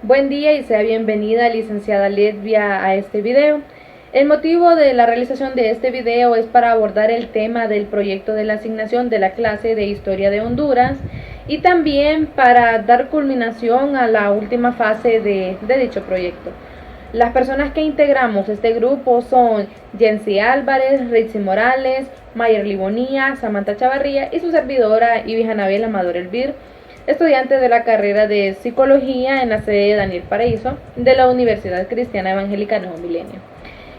Buen día y sea bienvenida, licenciada Lesbia, a este video. El motivo de la realización de este video es para abordar el tema del proyecto de la asignación de la clase de Historia de Honduras y también para dar culminación a la última fase de dicho proyecto. Las personas que integramos este grupo son Jensi Álvarez, Ritzy Morales, Mayerly Bonilla, Samantha Chavarría y su servidora Ivy Anabel Amador Elvir, estudiante de la carrera de Psicología en la sede de Daniel Paraíso de la Universidad Cristiana Evangélica Nuevo Milenio.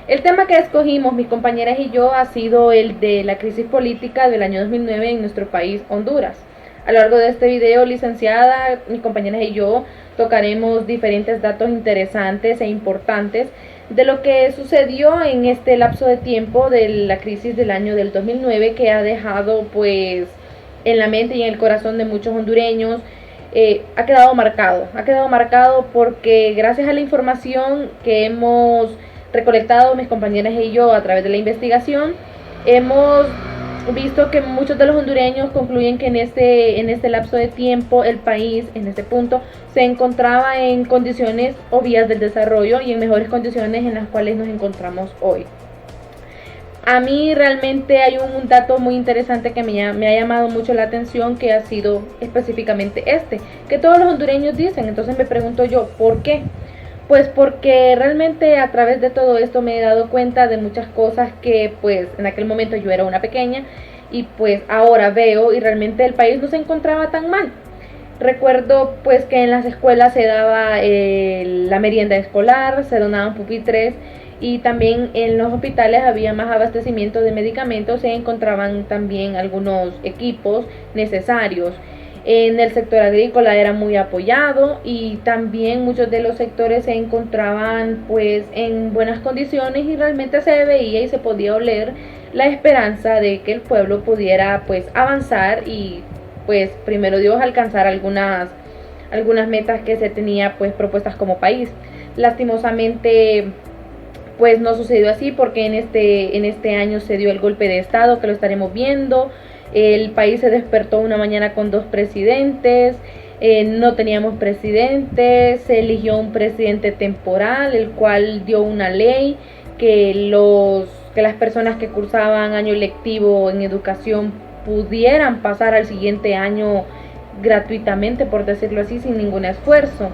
El tema que escogimos mis compañeras y yo ha sido el de la crisis política del año 2009 en nuestro país, Honduras. A lo largo de este video, licenciada, mis compañeras y yo tocaremos diferentes datos interesantes e importantes de lo que sucedió en este lapso de tiempo de la crisis del año del 2009, que ha dejado pues en la mente y en el corazón de muchos hondureños. Ha quedado marcado porque gracias a la información que hemos recolectado mis compañeras y yo a través de la investigación, hemos visto que muchos de los hondureños concluyen que en este lapso de tiempo el país, en este punto, se encontraba en condiciones o vías del desarrollo y en mejores condiciones en las cuales nos encontramos hoy. A mí realmente hay un dato muy interesante que me ha llamado mucho la atención, que ha sido específicamente que todos los hondureños dicen. Entonces me pregunto yo, ¿por qué? Pues porque realmente a través de todo esto me he dado cuenta de muchas cosas que pues en aquel momento yo era una pequeña y pues ahora veo, y realmente el país no se encontraba tan mal. Recuerdo pues que en las escuelas se daba la merienda escolar, se donaban pupitres y también en los hospitales había más abastecimiento de medicamentos, se encontraban también algunos equipos necesarios. En el sector agrícola era muy apoyado y también muchos de los sectores se encontraban pues en buenas condiciones y realmente se veía y se podía oler la esperanza de que el pueblo pudiera pues avanzar y pues primero Dios alcanzar algunas metas que se tenía pues propuestas como país. Lastimosamente pues no sucedió así, porque en este año se dio el golpe de estado que lo estaremos viendo. El país se despertó una mañana con 2 presidentes, no teníamos presidente, se eligió un presidente temporal, el cual dio una ley que las personas que cursaban año lectivo en educación pudieran pasar al siguiente año gratuitamente, por decirlo así, sin ningún esfuerzo.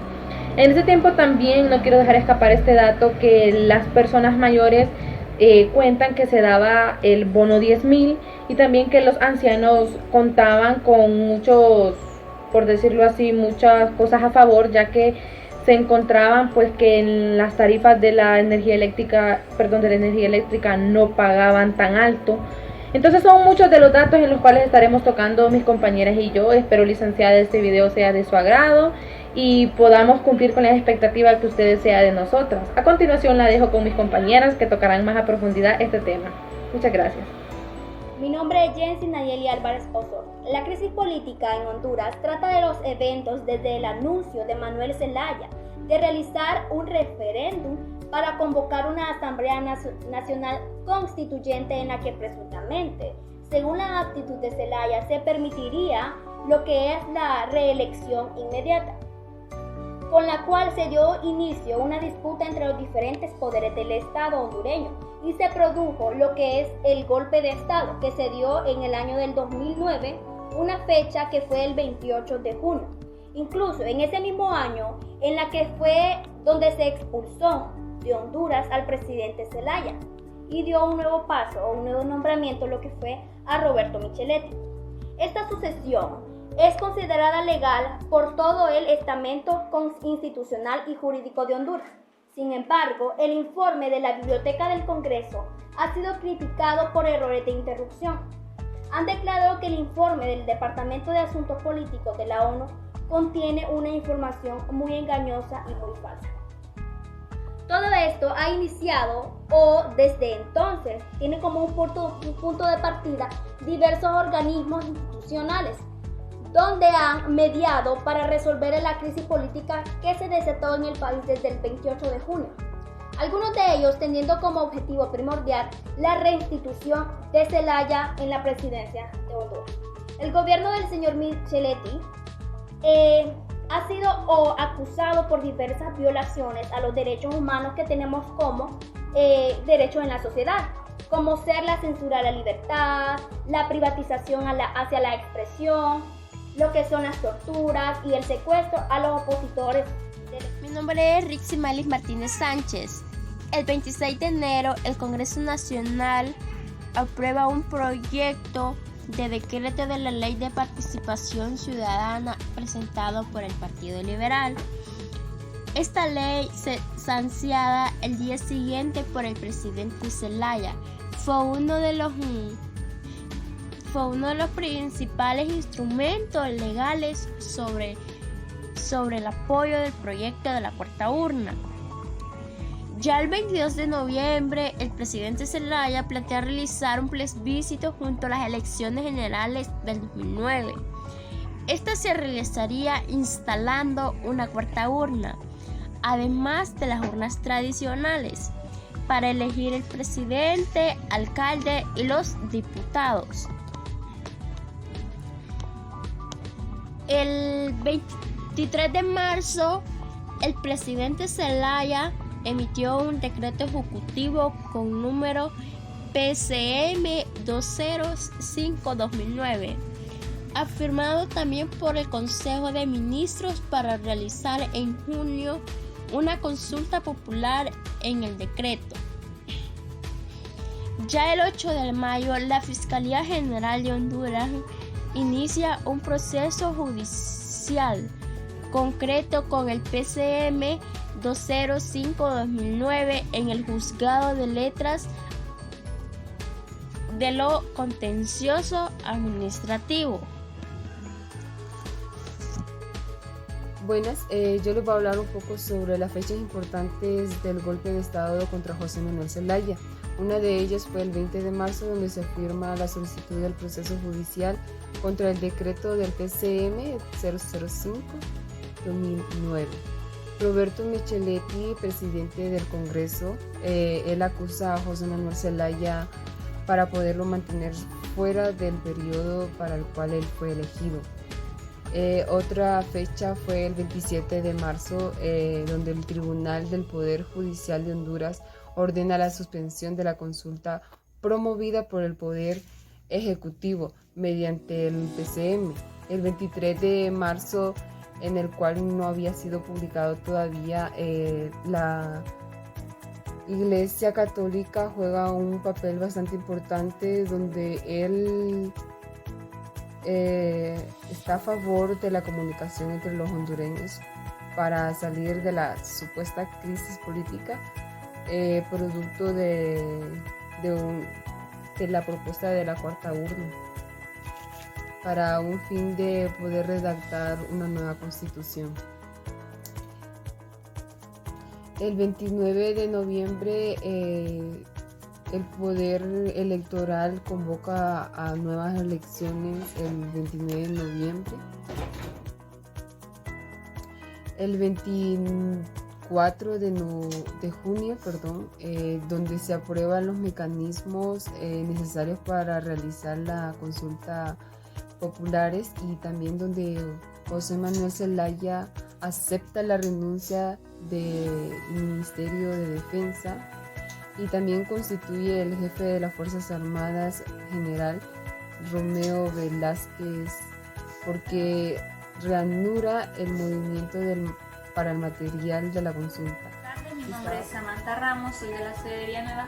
En ese tiempo también no quiero dejar escapar este dato, que las personas mayores cuentan que se daba el bono 10,000 y también que los ancianos contaban con muchos, por decirlo así, muchas cosas a favor, ya que se encontraban pues que en las tarifas de la energía eléctrica no pagaban tan alto. Entonces son muchos de los datos en los cuales estaremos tocando mis compañeras y yo. Espero, licenciada, este video sea de su agrado y podamos cumplir con las expectativas que usted desea de nosotras. A continuación la dejo con mis compañeras que tocarán más a profundidad este tema. Muchas gracias. Mi nombre es Jensi Nayeli Álvarez Osorio. La crisis política en Honduras trata de los eventos desde el anuncio de Manuel Zelaya de realizar un referéndum para convocar una Asamblea Nacional Constituyente en la que presuntamente, según la actitud de Zelaya, se permitiría lo que es la reelección inmediata, con la cual se dio inicio a una disputa entre los diferentes poderes del Estado hondureño y se produjo lo que es el golpe de Estado, que se dio en el año del 2009, una fecha que fue el 28 de junio. Incluso en ese mismo año en la que fue donde se expulsó de Honduras al presidente Zelaya y dio un nuevo paso o un nuevo nombramiento, lo que fue a Roberto Micheletti. Esta sucesión es considerada legal por todo el estamento institucional y jurídico de Honduras. Sin embargo, el informe de la Biblioteca del Congreso ha sido criticado por errores de interrupción. Han declarado que el informe del Departamento de Asuntos Políticos de la ONU contiene una información muy engañosa y muy falsa. Todo esto ha iniciado o desde entonces tiene como un punto de partida diversos organismos institucionales donde han mediado para resolver la crisis política que se desató en el país desde el 28 de junio. Algunos de ellos teniendo como objetivo primordial la reinstitución de Zelaya en la presidencia de Honduras. El gobierno del señor Micheletti ha sido acusado por diversas violaciones a los derechos humanos que tenemos como derechos en la sociedad, como ser la censura a la libertad, la privatización hacia la expresión, lo que son las torturas y el secuestro a los opositores. Mi nombre es Rixi Malis Martínez Sánchez. El 26 de enero, el Congreso Nacional aprueba un proyecto de decreto de la Ley de Participación Ciudadana presentado por el Partido Liberal. Esta ley se sancionada el día siguiente por el presidente Zelaya. Fue uno de los principales instrumentos legales sobre el apoyo del proyecto de la cuarta urna. Ya el 22 de noviembre, el presidente Zelaya plantea realizar un plebiscito junto a las elecciones generales del 2009. Esta se realizaría instalando una cuarta urna, además de las urnas tradicionales, para elegir el presidente, alcalde y los diputados. El 23 de marzo, el presidente Zelaya emitió un decreto ejecutivo con número PCM 205-2009, afirmado también por el Consejo de Ministros para realizar en junio una consulta popular en el decreto. Ya el 8 de mayo, la Fiscalía General de Honduras inicia un proceso judicial concreto con el PCM 205-2009 en el Juzgado de Letras de lo Contencioso Administrativo. Buenas, yo les voy a hablar un poco sobre las fechas importantes del golpe de Estado contra José Manuel Zelaya. Una de ellas fue el 20 de marzo, donde se firma la solicitud del proceso judicial contra el decreto del PCM 005-2009. Roberto Micheletti, presidente del Congreso, él acusa a José Manuel Zelaya para poderlo mantener fuera del periodo para el cual él fue elegido. Otra fecha fue el 27 de marzo, donde el Tribunal del Poder Judicial de Honduras ordena la suspensión de la consulta promovida por el Poder Ejecutivo mediante el PCM. El 23 de marzo, en el cual no había sido publicado todavía, la Iglesia Católica juega un papel bastante importante, donde él está a favor de la comunicación entre los hondureños para salir de la supuesta crisis política producto de la propuesta de la cuarta urna para un fin de poder redactar una nueva constitución. El 29 de noviembre el Poder Electoral convoca a nuevas elecciones el 29 de noviembre. El 24 de junio, donde se aprueban los mecanismos necesarios para realizar la consulta populares, y también donde José Manuel Zelaya acepta la renuncia del Ministerio de Defensa y también constituye el jefe de las Fuerzas Armadas, general Romeo Velázquez, porque reanuda el movimiento para el material de la consulta. Mi nombre es Samantha Ramos, soy de la sede de Villanueva,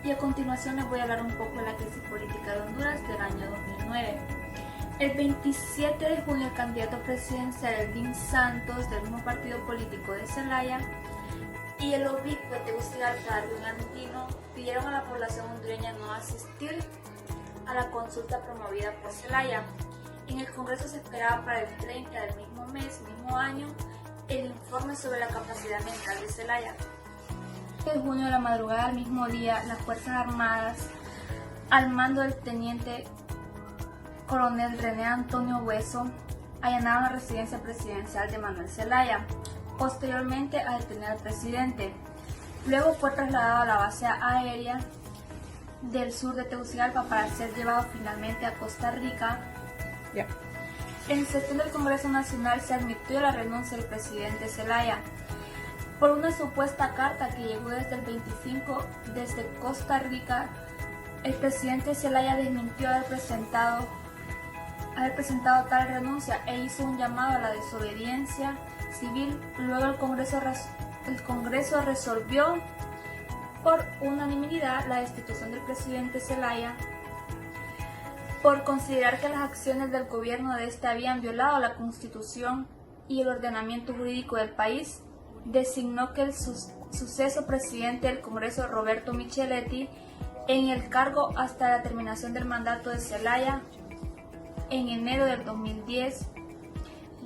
y a continuación les voy a hablar un poco de la crisis política de Honduras del año 2009. El 27 de junio, el candidato presidencial Elvin Santos, del mismo partido político de Zelaya, y el obispo de Tegucigalpa, Arvión Antino, pidieron a la población hondureña no asistir a la consulta promovida por Zelaya. En el Congreso se esperaba para el 30 del mismo año, el informe sobre la capacidad mental de Zelaya. El 1 de junio, a la madrugada del mismo día, las Fuerzas Armadas, al mando del teniente coronel René Antonio Hueso, allanaron la residencia presidencial de Manuel Zelaya, posteriormente a detener al presidente. Luego fue trasladado a la base aérea del sur de Tegucigalpa para ser llevado finalmente a Costa Rica. En sesión del Congreso Nacional se admitió la renuncia del presidente Zelaya por una supuesta carta que llegó desde el 25 desde Costa Rica. El presidente Zelaya desmintió haber presentado tal renuncia e hizo un llamado a la desobediencia civil. Luego el Congreso resolvió por unanimidad la destitución del presidente Zelaya por considerar que las acciones del gobierno de este habían violado la Constitución y el ordenamiento jurídico del país. Designó que el suceso presidente del Congreso, Roberto Micheletti, en el cargo hasta la terminación del mandato de Zelaya en enero del 2010.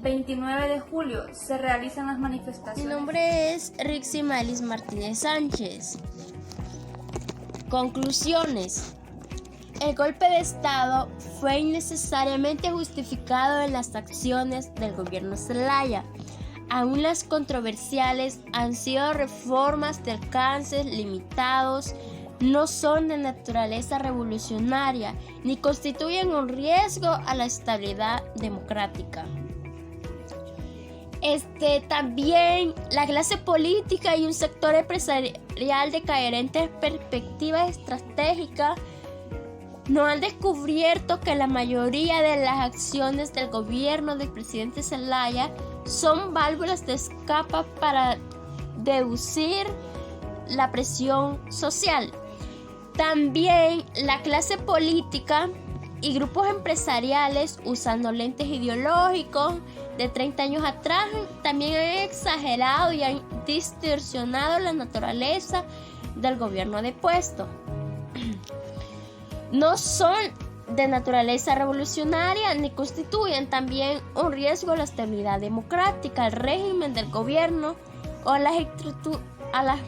29 de julio se realizan las manifestaciones. Mi nombre es Rixi Malis Martínez Sánchez. Conclusiones. El golpe de Estado fue innecesariamente justificado en las acciones del gobierno Zelaya. Aún las controversiales han sido reformas de alcances limitados, no son de naturaleza revolucionaria ni constituyen un riesgo a la estabilidad democrática. También la clase política y un sector empresarial de coherente perspectiva estratégica no han descubierto que la mayoría de las acciones del gobierno del presidente Zelaya son válvulas de escape para deducir la presión social. También la clase política y grupos empresariales, usando lentes ideológicos de 30 años atrás, también han exagerado y han distorsionado la naturaleza del gobierno depuesto. No son de naturaleza revolucionaria ni constituyen también un riesgo a la estabilidad democrática, al régimen del gobierno o a las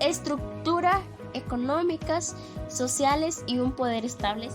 estructuras económicas, sociales y un poder estable